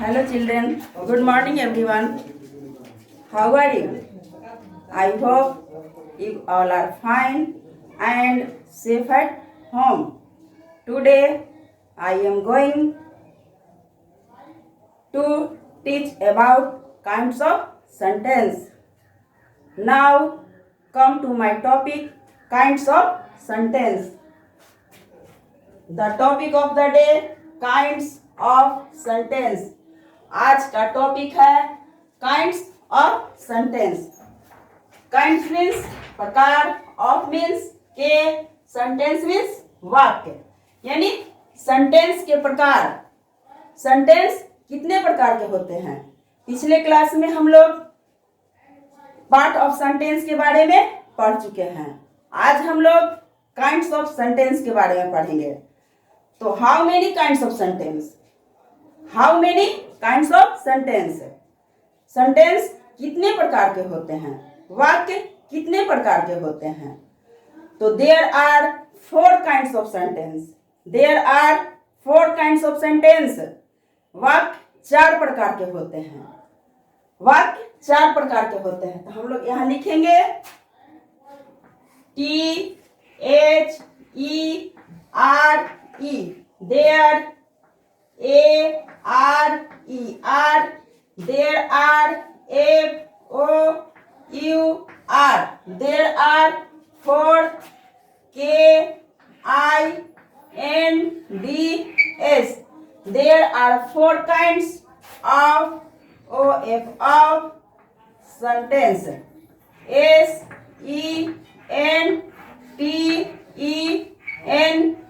Hello children, good morning everyone. How are you? I hope you all are fine and safe at home. Today I am going to teach about kinds of sentence. Now come to my topic, kinds of sentence. The topic of the day, kinds of sentence. आज का topic है kinds of sentence. Kinds means प्रकार, of means के, sentence means वाक्य, यानी sentence के प्रकार. Sentence कितने प्रकार के होते हैं? पिछले क्लास में हम लोग पार्ट ऑफ सेंटेंस के बारे में पढ़ चुके हैं. आज हम लोग काइंड्स ऑफ सेंटेंस के बारे में पढ़ेंगे. तो how many kinds of sentence? How many kinds of sentence? Sentence कितने प्रकार के होते हैं? वाक्य कितने प्रकार के होते हैं? तो there are 4 kinds of sentence. There are 4 kinds of sentence. वाक्य 4 प्रकार के होते हैं. वाक्य 4 प्रकार के होते हैं. तो हम लोग यहां लिखेंगे THERE. There, ARER. There are, FOUR. There are 4 KINDS. There are 4 kinds of sentence.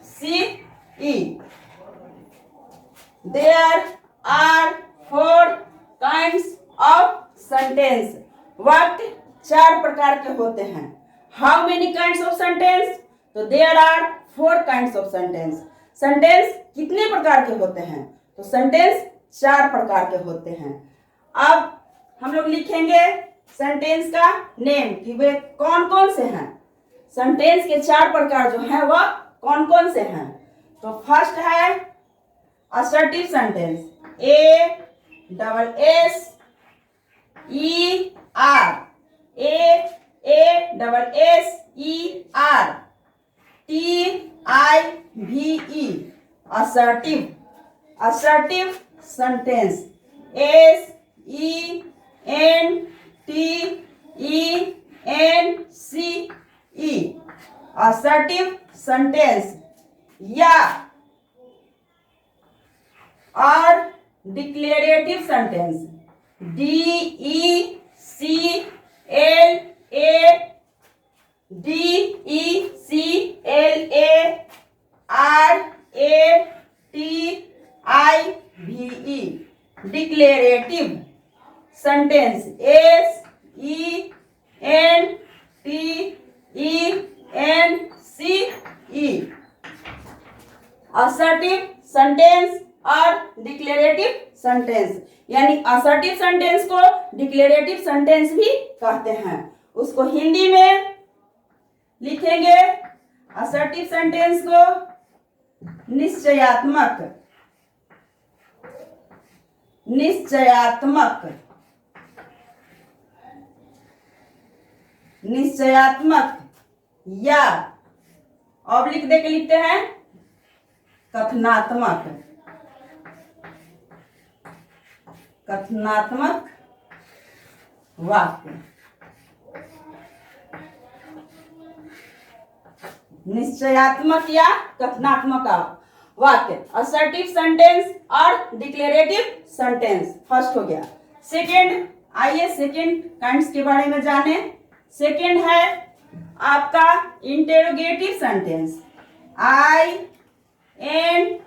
SENTENCE. There are 4 kinds of sentence. वाक्य 4 प्रकार के होते हैं. How many kinds of sentence? तो there are 4 kinds of sentence. Sentence कितने प्रकार के होते हैं? तो सेंटेंस 4 प्रकार के होते हैं. अब हम लोग लिखेंगे सेंटेंस का नेम कि वे कौन कौन से हैं. सेंटेंस के 4 प्रकार जो हैं वह कौन कौन से हैं? तो फर्स्ट है assertive sentence. ASSER. TIVE. Assertive. Assertive sentence. SENTENCE. Assertive sentence. या और declarative sentence. DECLARATIVE. Declarative sentence. SENTENCE. Assertive sentence और डिक्लेरेटिव सेंटेंस, यानी असर्टिव सेंटेंस को डिक्लेरेटिव सेंटेंस भी कहते हैं. उसको हिंदी में लिखेंगे असर्टिव सेंटेंस को निश्चयात्मक. निश्चयात्मक. निश्चयात्मक या ऑब्लिक देके लिखते हैं कथनात्मक. कथनात्मक वाक्य. निश्चयात्मक या कथनात्मक वाक्य. असर्टिव सेंटेंस और डिक्लेरेटिव सेंटेंस फर्स्ट हो गया. सेकंड, आइए सेकंड काइंड्स के बारे में जाने. सेकंड है आपका interrogative sentence. INTERROGATIVE.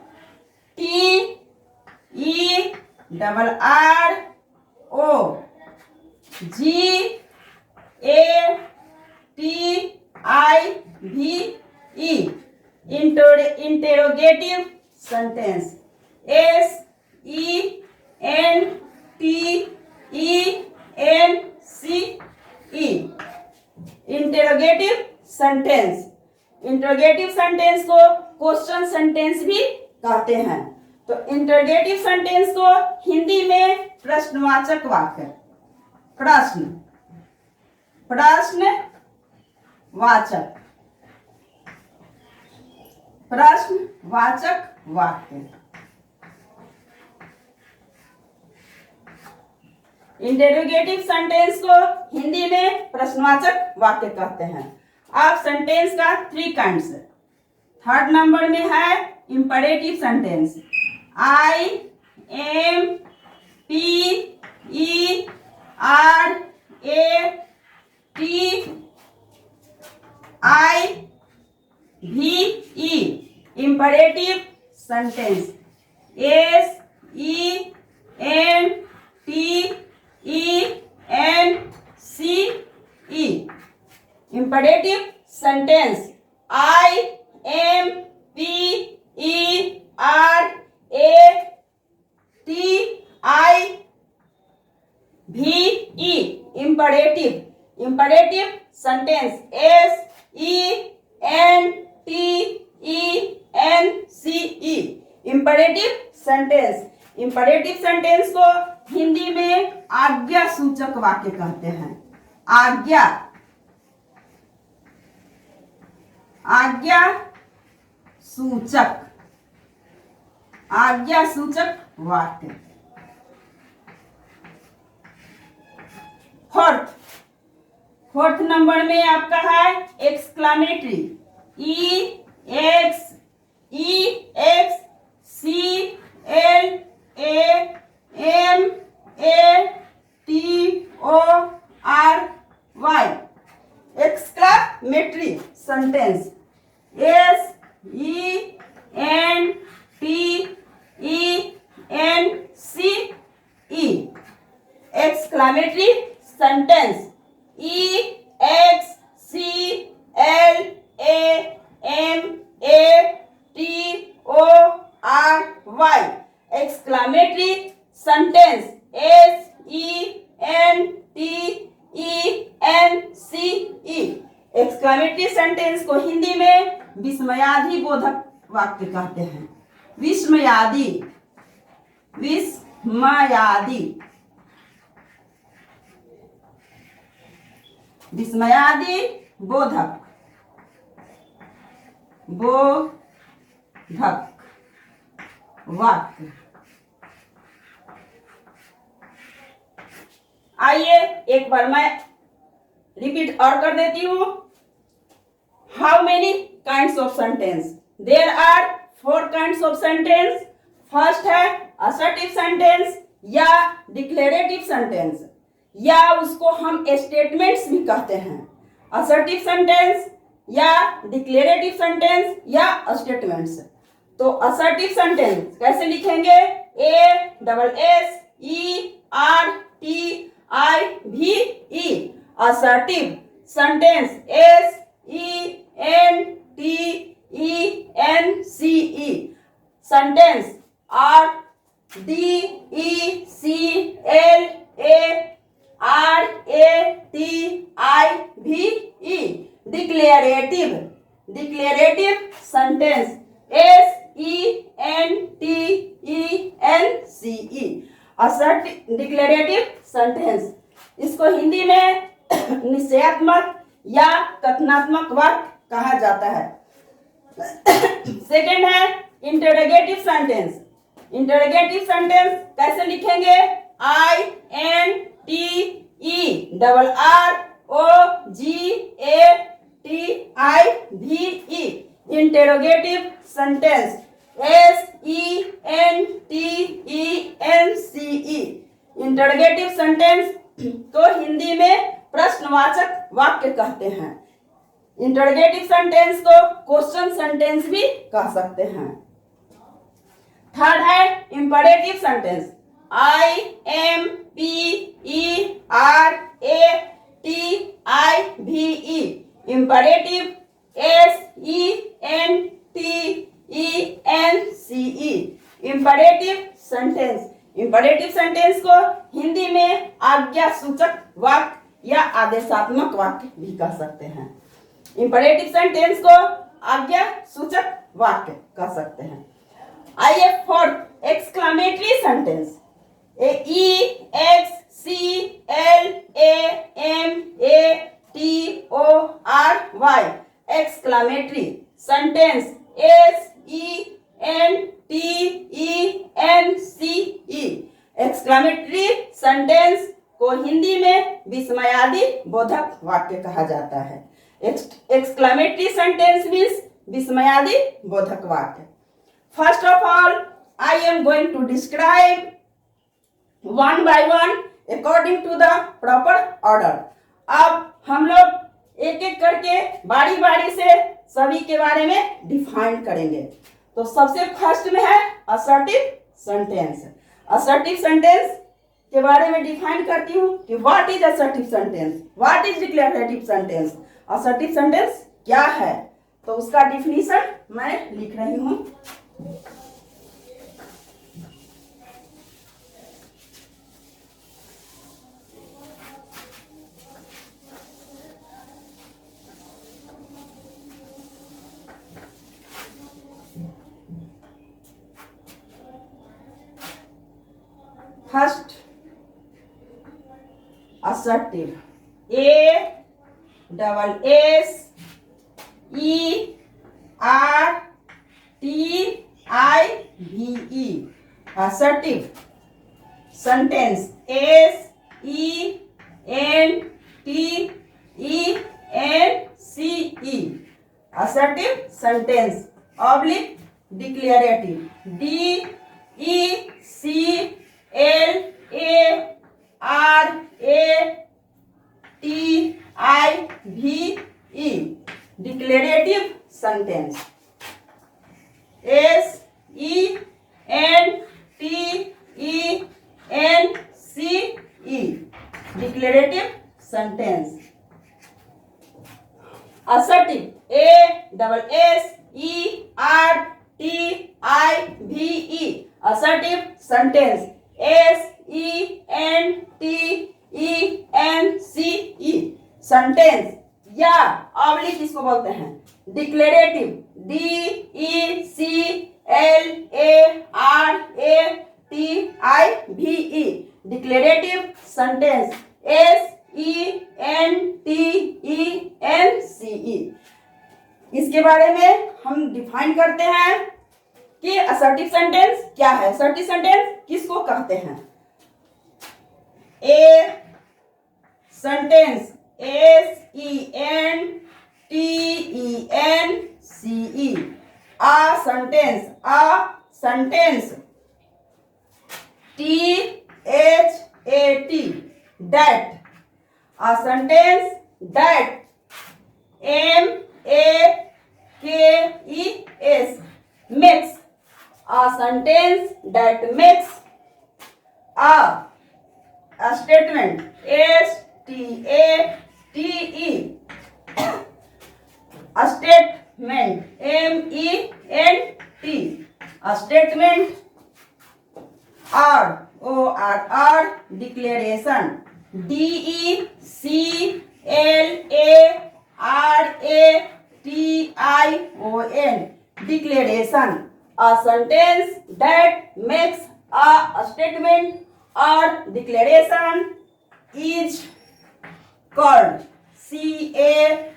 Interrogative sentence. SENTENCE. Interrogative sentence. Interrogative sentence को क्वेश्चन सेंटेंस भी कहते हैं. तो इंटरोगेटिव सेंटेंस को हिंदी में प्रश्नवाचक वाक्य, प्रश्न, प्रश्नवाचक, प्रश्नवाचक वाक्य। इंटरोगेटिव सेंटेंस को हिंदी में प्रश्नवाचक वाक्य कहते हैं। अब सेंटेंस का 3 काइंड्स। थर्ड नंबर में है imperative sentence, I am P E R A T I V E, imperative sentence, S E N T E N C E, imperative sentence, I am P E R A T I V E, imperative, imperative sentence, S E N T E N C E, imperative sentence। imperative sentence को हिंदी में आज्ञा सूचक वाक्य कहते हैं। आज्ञा, आज्ञा सूचक, आज्ञा सूचक वाक्य। फोर्थ नंबर में आपका है exclamatory, E X C L A M A T O R Y, exclamatory sentence, S E N T E N C E, exclamatory sentence, E X C L A M A T O R Y, exclamatory sentence, S E N T E N C E, exclamatory sentence को हिंदी में विस्मयादि बोधक वाक्य कहते हैं। विस्मयादि, विस्मयादि, विस्मयादि बोधक, बोधक वाक्य। आइए एक बार मैं रिपीट और कर देती हूं। How many kinds of sentence? There are 4 kinds of sentence. First है असर्टिव सेंटेंस या डिक्लेरेटिव सेंटेंस, या उसको हम स्टेटमेंट्स भी कहते हैं। असर्टिव सेंटेंस या डिक्लेरेटिव सेंटेंस या स्टेटमेंट्स। तो असर्टिव सेंटेंस कैसे लिखेंगे? ASSERTIVE, assertive sentence, SENTENCE, sentence, DECLARATIVE, declarative sentence, SENTENCE, assertive declarative sentence। इसको हिंदी में निश्चयात्मक या कथनात्मक वाक्य कहा जाता है। सेकेंड है इंटरोगेटिव सेंटेंस। इंटरोगेटिव सेंटेंस कैसे लिखेंगे? INTEROGATIVE, interrogative sentence, SENTENCE, interrogative sentence को हिंदी में प्रश्नवाचक वाक्य कहते हैं। इंटरोगेटिव सेंटेंस को क्वेश्चन सेंटेंस भी कह सकते हैं। थर्ड है imperative sentence, IMPERATIVE, imperative, SENTENCE, imperative sentence. Imperative sentence को हिंदी में आज्ञा सूचक वाक्य या आदेशात्मक वाक्य भी कह सकते हैं। इंपरेटिव सेंटेंस को आज्ञा सूचक वाक्य कह सकते हैं। आइए fourth exclamatory sentence, EXCLAMATORY exclamatory sentence, SENTENCE exclamatory sentence को हिंदी में विस्मयादि बोधक वाक्य कहा जाता है। एक्सक्लामेटरी सेंटेंस मीन्स विस्मयादि बोधक वाक्य। First of all I am going to describe one by one according to the proper order। अब हम लोग एक एक करके बारी बारी से सभी के बारे में डिफाइन करेंगे। तो सबसे फर्स्ट में है असर्टिव सेंटेंस। असर्टिव सेंटेंस के बारे में डिफाइन करती हूँ कि what is assertive sentence, what is declarative sentence. Assertive sentence क्या है, तो उसका डिफिनीशन मैं लिख रही हूँ। First assertive, ASSERTIVE assertive sentence, SENTENCE assertive sentence oblique declarative, DECLARATIVE declarative sentence, SENTENCE declarative sentence। assertive, ASSERTIVE assertive sentence, SENTENCE sentence या oblique इसको बोलते हैं। Declarative, DECLARATIVE declarative sentence, SENTENCE। इसके बारे में हम डिफाइन करते हैं कि असर्टिव सेंटेंस क्या है, असर्टिव सेंटेंस किसको कहते हैं। A sentence, SENTENCE a sentence, THAT a sentence that MAKES makes a sentence that makes a statement, STATE a statement, MENT a statement, ORR declaration, DECLARATION declaration a sentence that makes a statement or declaration is called, CALLED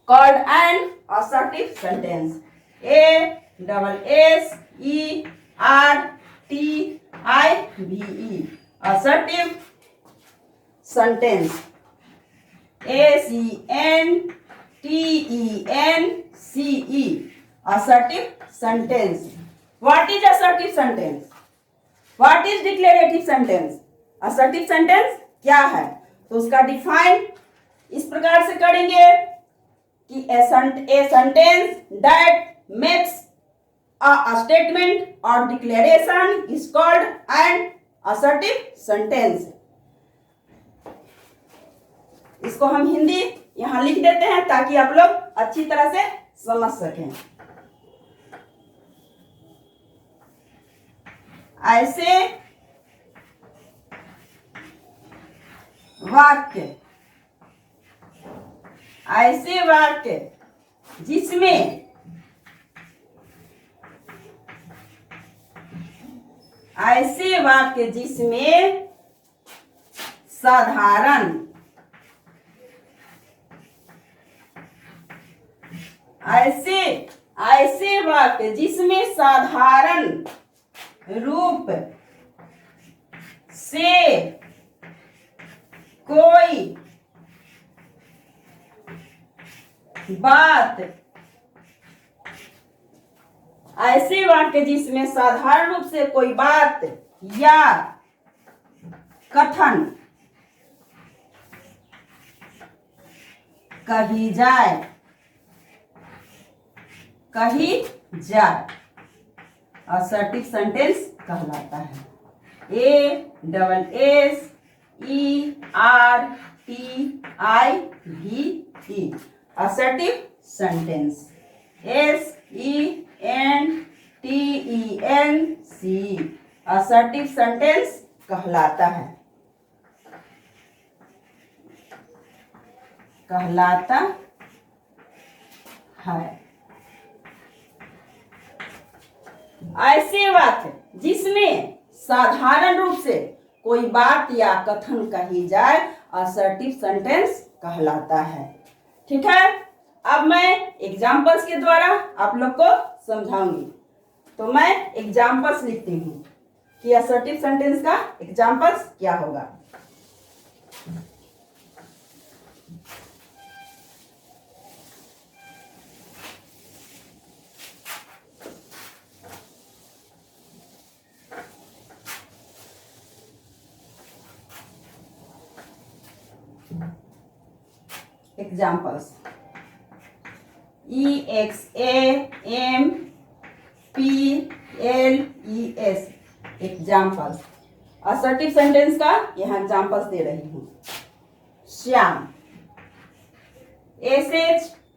called an assertive sentence, ASSERTIVE assertive sentence, ACNTENCE assertive sentence। What is assertive sentence? What is declarative sentence? assertive sentence क्या है, तो उसका define इस प्रकार से करेंगे कि a sentence that makes a statement or declaration is called an assertive sentence। इसको हम हिंदी यहाँ लिख देते हैं ताकि आप लोग अच्छी तरह से समझ सकें। ऐसे वाक्य, ऐसे वाक्य जिसमें साधारण ऐसे वाक्य जिसमें साधारण रूप से कोई बात ऐसे वाक्य जिसमें साधारण रूप से कोई बात या कथन कही जाए असर्टिव सेंटेंस कहलाता है। ASSERTIVE assertive sentence SENTENCE assertive sentence कहलाता है। ऐसे वाक्य जिसमें साधारण रूप से कोई बात या कथन कही जाए असर्टिव सेंटेंस कहलाता है। ठीक है, अब मैं एग्जाम्पल्स के द्वारा आप लोग को समझाऊंगी। तो मैं एग्जाम्पल्स लिखती हूँ कि असर्टिव सेंटेंस का एग्जाम्पल्स क्या होगा। Examples: EXAMPLES examples. Assertive sentence का यहाँ एग्जाम्पल्स दे रही हूँ। Shyam SHYAM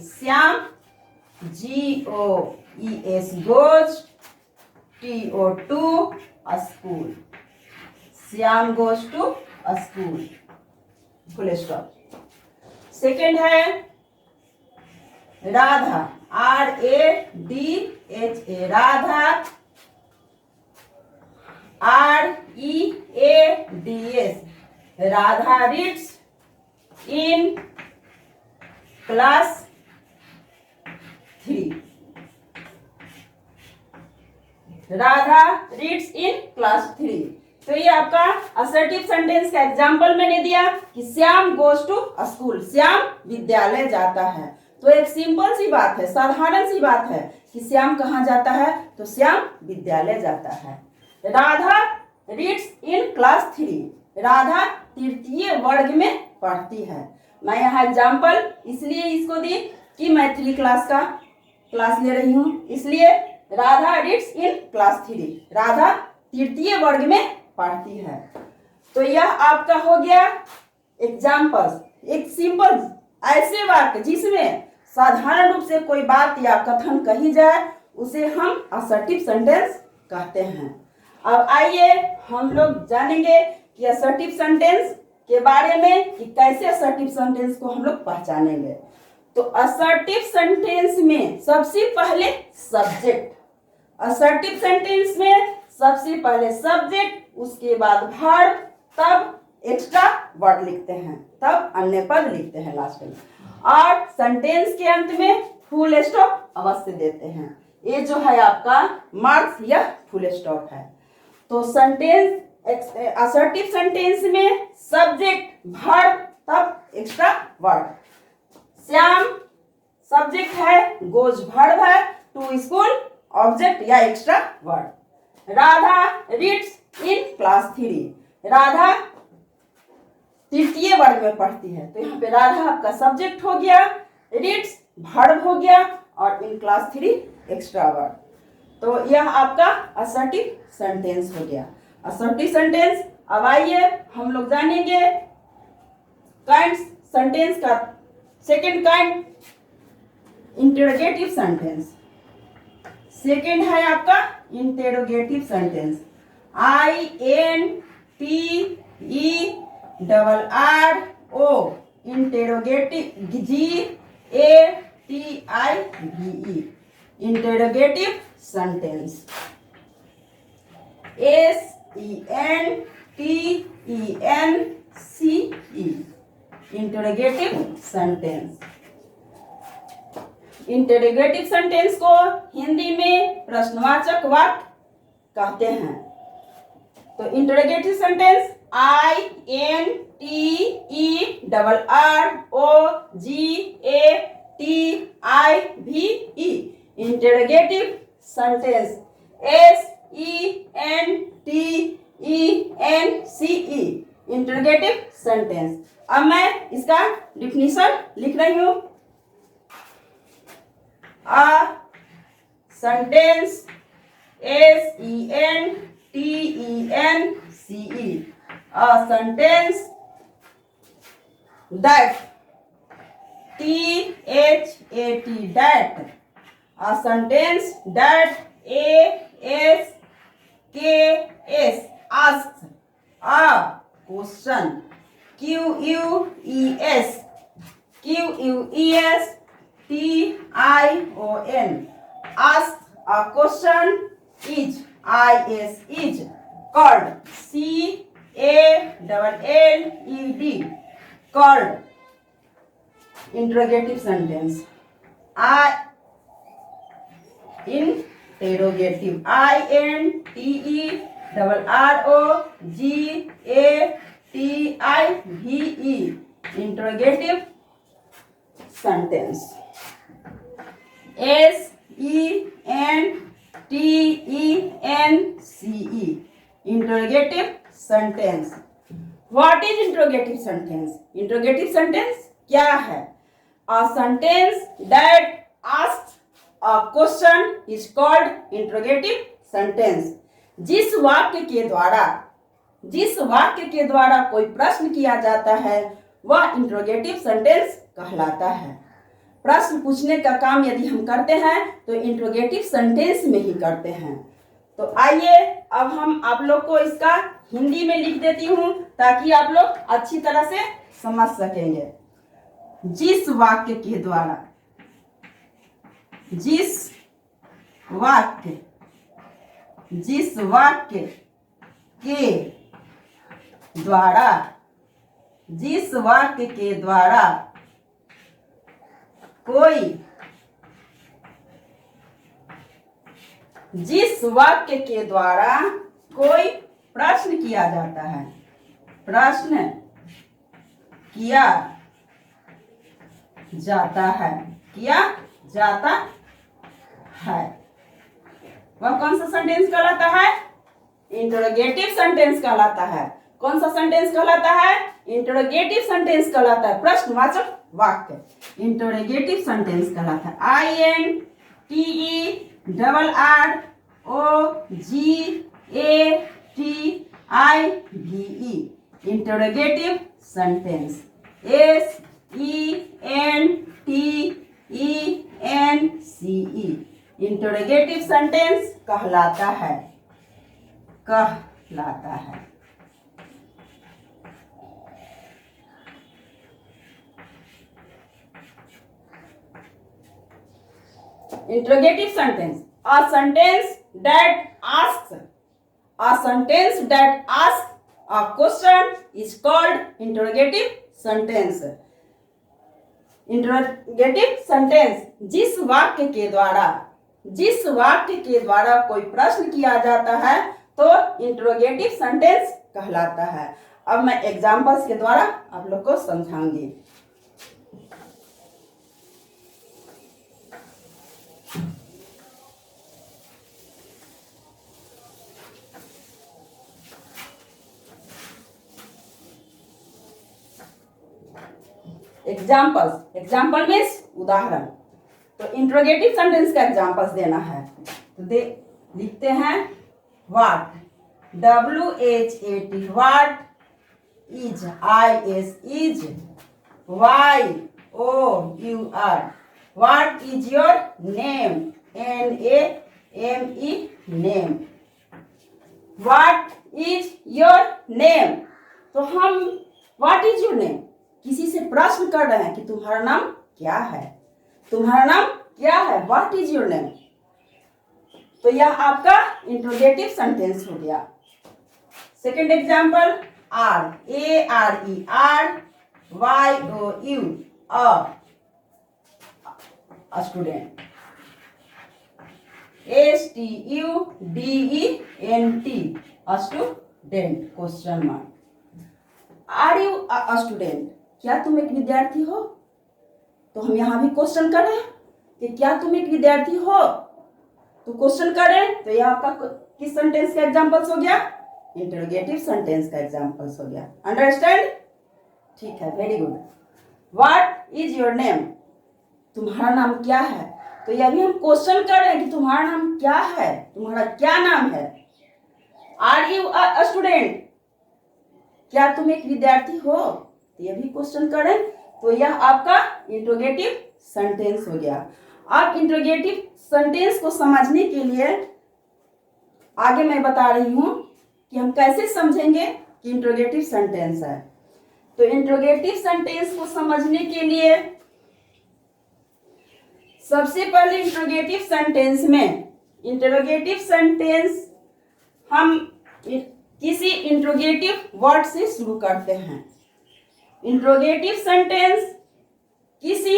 Shyam GOES goes TO school Shyam goes to school full stop. Second है Radha RADHA Radha READS Radha reads in class 3 Radha reads in class 3। तो ये आपका असर्टिव सेंटेंस का एग्जाम्पल मैंने दिया कि Shyam goes to school Shyam विद्यालय जाता है। तो एक सिंपल सी बात है, साधारण सी बात है कि श्याम कहाँ जाता है, तो श्याम विद्यालय जाता है। Radha reads in class 3 Radha तृतीय वर्ग में पढ़ती है। मैं यहाँ एग्जाम्पल इसलिए इसको दी कि मैं 3 क्लास का क्लास ले रही हूँ, इसलिए Radha reads in class 3 Radha तृतीय वर्ग में पढ़ती है। तो यह आपका हो गया एग्जाम्पल्स। एक सिंपल ऐसे वाक्य जिसमें साधारण रूप से कोई बात या कथन कही जाए उसे हम असर्टिव सेंटेंस कहते हैं। अब आइए हम लोग जानेंगे कि असर्टिव सेंटेंस के बारे में कि कैसे असर्टिव सेंटेंस को हम लोग पहचानेंगे। तो असर्टिव सेंटेंस में सबसे पहले सब्जेक्ट, असर्टिव सेंटेंस में सबसे पहले सब्जेक्ट, उसके बाद वर्ब, तब एक्स्ट्रा वर्ड लिखते हैं, तब अन्य पद लिखते हैं लास्ट में, और सेंटेंस के अंत में फुल स्टॉप अवश्य देते हैं। ये जो है आपका मार्क्स या फुल स्टॉप है। तो सेंटेंस असर्टिव सेंटेंस में सब्जेक्ट, वर्ब, तब एक्स्ट्रा वर्ड। श्याम सब्जेक्ट है, गोज वर्ब है, टू स्कूल ऑब्जेक्ट या extra word. Radha reads in class 3 Radha तृतीय वर्ग में पढ़ती है। तो यहाँ पे राधा आपका सब्जेक्ट हो गया, रीड्स वर्ब हो गया और इन क्लास 3 एक्स्ट्रा वर्ड। तो यह आपका असर्टिव सेंटेंस हो गया। Assertive sentence. अब आइए हम लोग जानेंगे काइंड सेंटेंस का second kind, interrogative sentence. Second है आपका interrogative sentence, INTERROR interrogative, GATIVE, interrogative sentence. SENTENCE, interrogative sentence. Interrogative sentence को हिंदी में प्रश्नवाचक वाक्य कहते हैं। तो interrogative sentence INTEROGATIVE, interrogative sentence. SENTENCE, interrogative sentence. अब मैं इसका डिफिनीशन लिख रही हूं। A sentence, SENTENCE, a sentence that, THAT, that, a sentence that asks a question, QUES, TION, ask a question, is called, CALLED, called interrogative sentence। interrogative, INTERROGATIVE, interrogative sentence। SENTENCE, interrogative sentence। What is interrogative sentence? Interrogative sentence क्या है? A sentence that asks a question is called interrogative sentence। जिस वाक्य के द्वारा कोई प्रश्न किया जाता है वह इंट्रोगेटिव सेंटेंस कहलाता है। प्रश्न पूछने का काम यदि हम करते हैं तो इंट्रोगेटिव सेंटेंस में ही करते हैं। तो आइए अब हम आप लोग को इसका हिंदी में लिख देती हूं ताकि आप लोग अच्छी तरह से समझ सकेंगे। जिस वाक्य के द्वारा कोई प्रश्न किया जाता है, वह कौन सा सेंटेंस कहलाता है? इंटरोगेटिव सेंटेंस कहलाता है। कौन सा सेंटेंस कहलाता है? इंटरोगेटिव सेंटेंस कहलाता है। प्रश्नवाचक वाक्य इंटरोगेटिव सेंटेंस कहलाता है। INTERROGATIVE, interrogative sentence. SENTENCE, interrogative sentence कहलाता है। Interrogative sentence, a sentence that asks a question is called interrogative sentence। Interrogative sentence जिस वाक्य के द्वारा कोई प्रश्न किया जाता है तो इंटरोगेटिव सेंटेंस कहलाता है। अब मैं एग्जांपल्स के द्वारा आप लोग को समझाऊंगी। एग्जाम्पल मीन्स उदाहरण। तो इंट्रोगेटिव सेंटेंस का एग्जाम्पल्स देना है तो लिखते हैं what, WHAT, what is, IS, WHY, OUR, what is your name, NAME, name. What is your name, तो हम व्हाट इज योर नेम किसी से प्रश्न कर रहे हैं कि तुम्हारा नाम क्या है, तुम्हारा नाम क्या है, व्हाट इज योर नेम। तो यह आपका इंट्रोगेटिव सेंटेंस हो गया। Second example, are, ARE, RYOU, a student, STUDENT, a student, question mark. Are you a student, क्या तुम एक विद्यार्थी हो। तो हम यहाँ भी क्वेश्चन कर रहे हैं कि क्या तुम एक विद्यार्थी हो, तो क्वेश्चन कर रहे हैं। तो यह आपका किस सेंटेंस का एग्जांपल्स हो गया, इंटरोगेटिव सेंटेंस का एग्जांपल्स हो गया। अंडरस्टैंड, ठीक है, very good. What is your name, तुम्हारा नाम क्या है। तो यह भी हम क्वेश्चन कर रहे हैं कि तुम्हारा नाम क्या है, तुम्हारा क्या नाम है। आर यू अ स्टूडेंट, क्या तुम एक विद्यार्थी हो, तो यह भी क्वेश्चन कर रहे हैं। तो यह आपका इंट्रोगेटिव सेंटेंस हो गया। अब इंट्रोगेटिव सेंटेंस को समझने के लिए आगे मैं बता रही हूं कि हम कैसे समझेंगे कि इंट्रोगेटिव सेंटेंस है। तो इंट्रोगेटिव सेंटेंस को समझने के लिए सबसे पहले इंट्रोगेटिव सेंटेंस में, इंट्रोगेटिव सेंटेंस हम किसी इंट्रोगेटिव वर्ड से शुरू करते हैं। इंट्रोगेटिव सेंटेंस किसी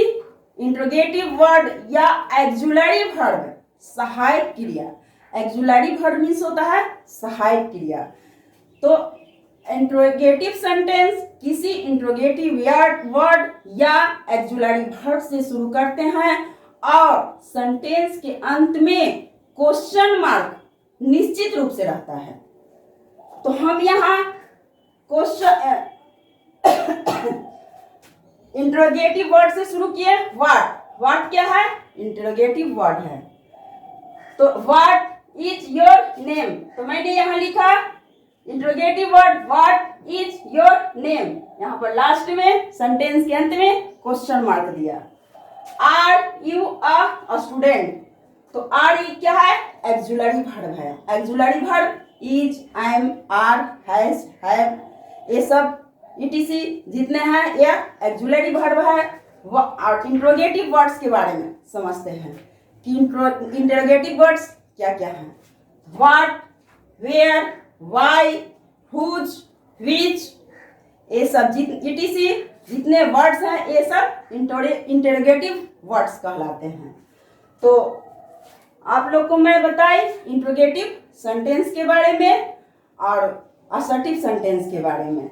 इंट्रोगेटिव वर्ड या एक्जुलरी वर्ब, सहायक क्रिया। एक्जुलरी वर्ब मीन्स होता है सहायक क्रिया। तो इंट्रोगेटिव सेंटेंस किसी इंट्रोगेटिव वर्ड या एक्जुलरी वर्ब से शुरू करते हैं और सेंटेंस के अंत में क्वेश्चन मार्क निश्चित रूप से रहता है। तो हम यहाँ क्वेश्चन इंट्रोगेटिव वर्ड से शुरू किए। व्हाट क्या है, इंट्रोगेटिव वर्ड है। तो व्हाट इज योर नेम, तो मैंने यहाँ लिखा interrogative word what is your name, यहाँ पर लास्ट में सेंटेंस के अंत में क्वेश्चन मार्क दिया। आर यू अ स्टूडेंट, तो आर क्या है, एक्जुलरी वर्ब है। Auxiliary verb is, am, are, has, have, ये सब ETC जितने हैं ये एक्जुलरी वर्ब है। और इंट्रोगेटिव वर्ड्स के बारे में समझते हैं कि इंट्रोगेटिव वर्ड्स क्या क्या हैं। What, where, why, whose, which, ये सब ETC जितने वर्ड्स हैं ये सब इंट्रोगेटिव वर्ड्स कहलाते हैं। तो आप लोग को मैं बताई इंट्रोगेटिव सेंटेंस के बारे में और असर्टिव सेंटेंस के बारे में।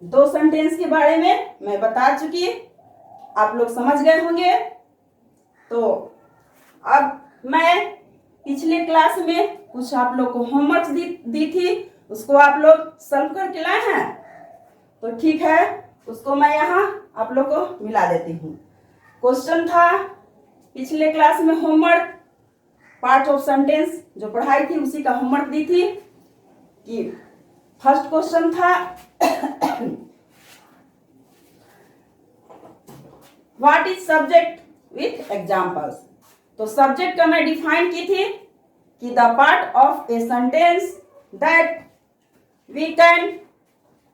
दो सेंटेंस के बारे में मैं बता चुकी, आप लोग समझ गए होंगे। तो अब मैं पिछले क्लास में कुछ आप लोग को होमवर्क दी थी, उसको आप लोग सॉल्व करके लाए हैं। तो ठीक है, उसको मैं यहाँ आप लोग को मिला देती हूँ। क्वेश्चन था पिछले क्लास में, होमवर्क पार्ट ऑफ सेंटेंस जो पढ़ाई थी उसी का होमवर्क दी थी कि फर्स्ट क्वेश्चन था what is subject with examples. तो सब्जेक्ट का मैं डिफाइन की थी कि the part of a sentence that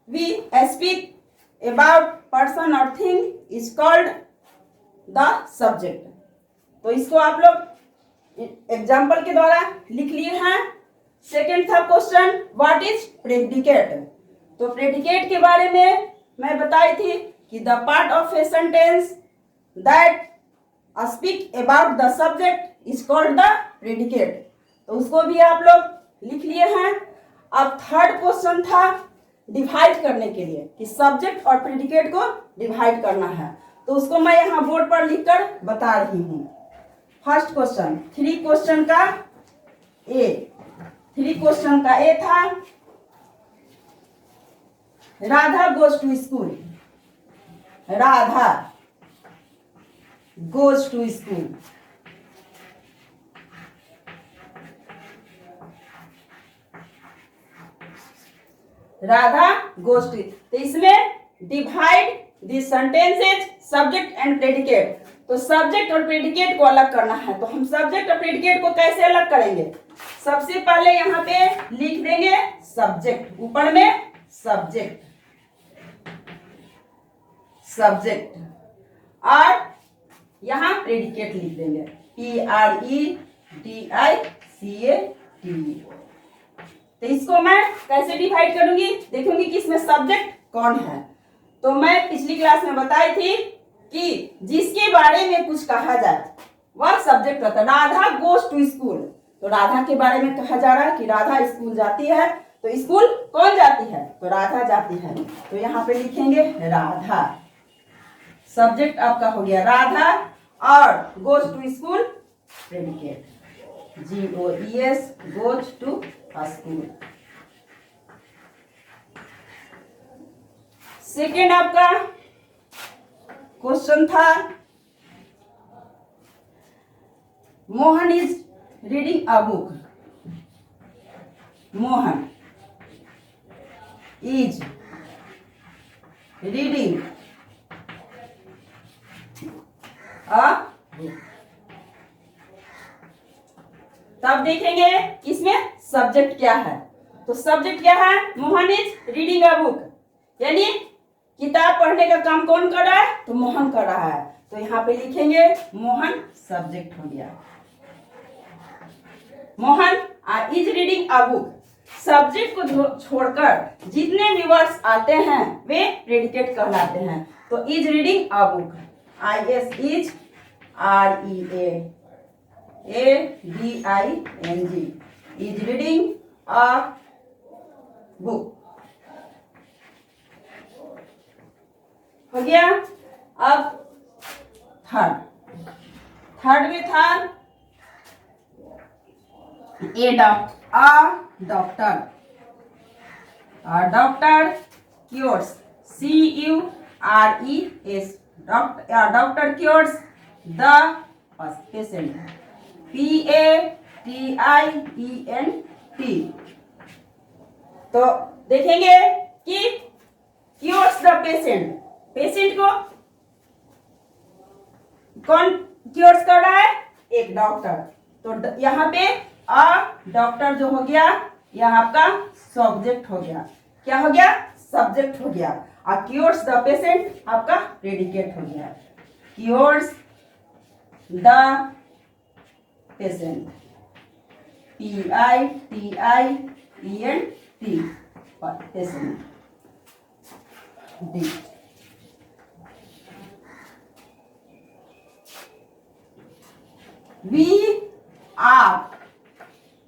we speak about person और thing is called the subject. तो इसको आप लोग एग्जाम्पल के द्वारा लिख लिए हैं। सेकेंड था क्वेश्चन व्हाट इज प्रेडिकेट। तो प्रेडिकेट के बारे में मैं बताई थी कि the part of a sentence that speak about the subject is called the predicate. तो उसको भी आप लोग लिख लिए हैं। अब थर्ड क्वेश्चन था डिवाइड करने के लिए कि सब्जेक्ट और प्रेडिकेट को डिवाइड करना है। तो उसको मैं यहाँ बोर्ड पर लिखकर बता रही हूँ। फर्स्ट क्वेश्चन, थ्री क्वेश्चन का ए था Radha goes to school. Radha goes to school. Radha goes to, तो इसमें divide this sentences subject and predicate. तो सब्जेक्ट और प्रेडिकेट को अलग करना है। तो हम सब्जेक्ट और प्रेडिकेट को कैसे अलग करेंगे, सबसे पहले यहाँ पे लिख देंगे सब्जेक्ट, ऊपर में सब्जेक्ट, सब्जेक्ट, और यहाँ प्रेडिकेट लिख देंगे PREDICAT। तो इसको मैं कैसे डिवाइड करूंगी, देखूंगी कि इसमें सब्जेक्ट कौन है। तो मैं पिछली क्लास में बताई थी कि जिसके बारे में कुछ कहा जाए वह सब्जेक्ट होता है। राधा गोज टू स्कूल, तो राधा के बारे में कहा जा रहा है कि राधा स्कूल जाती है, तो स्कूल कौन जाती है, तो राधा जाती है। तो यहाँ पे लिखेंगे राधा, सब्जेक्ट आपका हो गया राधा, और goes to school predicate GOES, goes to school. Second आपका क्वेश्चन था, Mohan is reading a book. Mohan is reading a book. तब देखेंगे इसमें सब्जेक्ट क्या है। तो सब्जेक्ट क्या है, Mohan is reading a book, यानी किताब पढ़ने का काम कौन कर रहा है, तो मोहन कर रहा है। तो यहाँ पे लिखेंगे मोहन सब्जेक्ट हो गया। Mohan is reading a book, subject को छोड़कर जितने भी वर्ड्स आते हैं वे प्रेडिकेट कहलाते हैं। तो is reading a book, IS is READING, is reading a book हो गया। अब थर्ड में था doctor cures, CURES, doctor cures the patient, PATIENT। तो देखेंगे कि क्योर्स द पेशेंट, पेशेंट को कौन क्योर्स कर रहा है, एक डॉक्टर। तो यहाँ पे डॉक्टर जो हो गया यह आपका सब्जेक्ट हो गया। क्या हो गया, सब्जेक्ट हो गया। और क्योर्स द पेशेंट आपका प्रेडिकेट हो गया। Cures the patient, PITIENT, patient. D,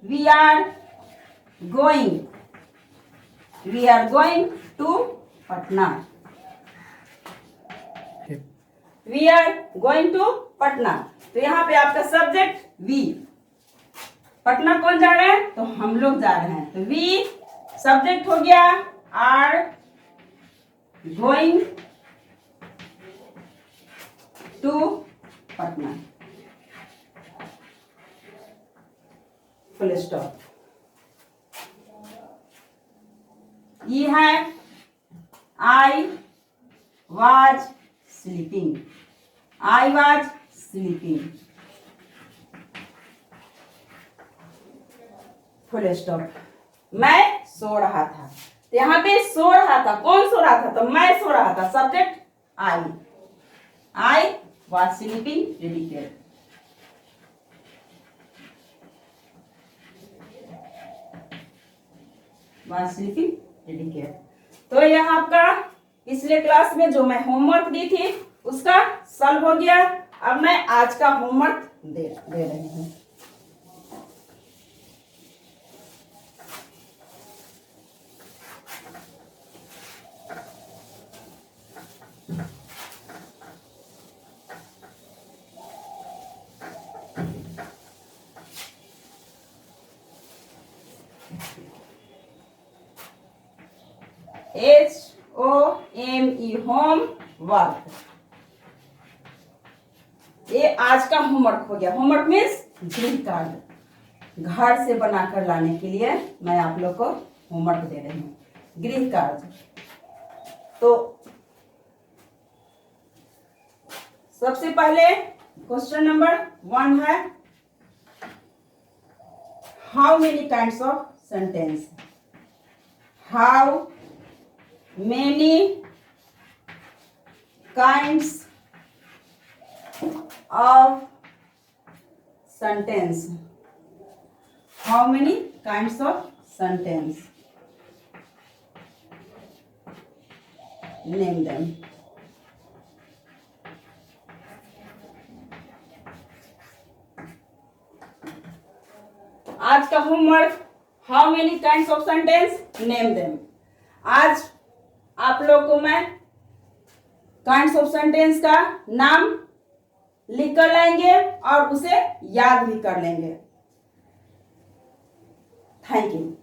we are going to Patna, we are going to Patna। तो यहाँ पे आपका सब्जेक्ट वी, पटना कौन जा रहे हैं, तो हम लोग जा रहे हैं। तो वी सब्जेक्ट हो गया, are going to Patna, full stop. ये है I was sleeping, I was sleeping, full stop. मैं सो रहा था, तो यहाँ पे सो रहा था, कौन सो रहा था, तो मैं सो रहा था, subject I was sleeping predicate. Was sleeping predicate. तो यह आपका पिछले क्लास में जो मैं होमवर्क दी थी उसका सॉल्व हो गया। अब मैं आज का होमवर्क दे रही हूँ। HOME होम वर्क, ये आज का होमवर्क हो गया। होमवर्क मीन्स गृह कार्य, घर से बनाकर लाने के लिए मैं आप लोग को होमवर्क दे रही हूँ, गृह कार्य। तो सबसे पहले क्वेश्चन नंबर 1 है, how many kinds of sentence, how many kinds of sentence. How many kinds of sentence? Name them. आज का homework, how many kinds of sentence, name them. आज आप लोग को मैं काइंड्स ऑफ सेंटेंस का नाम लिख कर लाएंगे और उसे याद भी कर लेंगे। Thank you.